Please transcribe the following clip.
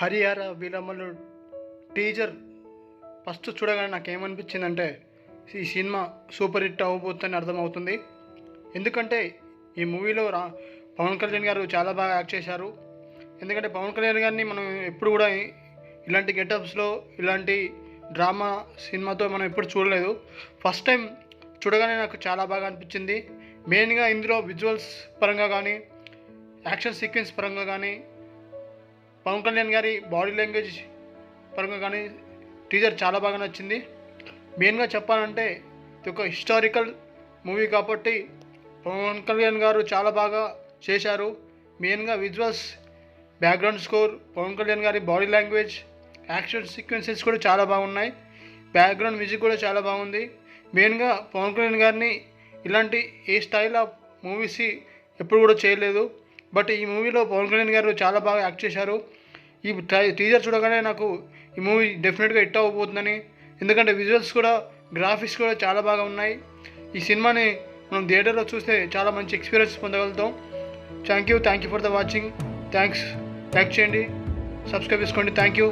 Harihara వీరమ్మలు teaser first చూడగానే నాకేమనిపించిందంటే ఈ సినిమా సూపర్ హిట్ అవ్వబోతుందని అర్థమవుతుంది. ఎందుకంటే ఈ మూవీలో పవన్ కళ్యాణ్ గారు చాలా బాగా యాక్ట్ చేశారు. ఎందుకంటే పవన్ కళ్యాణ్ గారిని మనం ఎప్పుడు కూడా ఇలాంటి గెటప్స్లో ఇలాంటి డ్రామా సినిమాతో మనం ఎప్పుడు చూడలేదు. ఫస్ట్ టైం చూడగానే నాకు చాలా బాగా అనిపించింది. మెయిన్గా ఇందులో విజువల్స్ పరంగా కానీ యాక్షన్ సీక్వెన్స్ పరంగా కానీ పవన్ కళ్యాణ్ గారి బాడీ లాంగ్వేజ్ పరంగా కానీ టీజర్ చాలా బాగా నచ్చింది. మెయిన్గా చెప్పాలంటే ఇది ఒక హిస్టారికల్ మూవీ కాబట్టి పవన్ కళ్యాణ్ గారు చాలా బాగా చేశారు. మెయిన్గా visuals, background score, Pawan Kalyan గారి బాడీ లాంగ్వేజ్, యాక్షన్ సీక్వెన్సెస్ కూడా చాలా బాగున్నాయి. బ్యాక్గ్రౌండ్ మ్యూజిక్ కూడా చాలా బాగుంది. మెయిన్గా పవన్ కళ్యాణ్ గారిని ఇలాంటి ఏ స్టైల్ ఆఫ్ మూవీస్ ఎప్పుడు కూడా చేయలేదు. బట్ ఈ మూవీలో పవన్ కళ్యాణ్ గారు చాలా బాగా యాక్ట్ చేశారు. ఈ టీజర్ చూడగానే నాకు ఈ మూవీ డెఫినెట్గా హిట్ అవ్వబోతుందని, ఎందుకంటే విజువల్స్ కూడా గ్రాఫిక్స్ కూడా చాలా బాగా ఉన్నాయి. ఈ సినిమాని మనం థియేటర్లో చూస్తే చాలా మంచి ఎక్స్పీరియన్స్ పొందగలుగుతాం. Thank you for the watching. Thanks. Like చేయండి, సబ్స్క్రైబ్ చేసుకోండి. Thank you.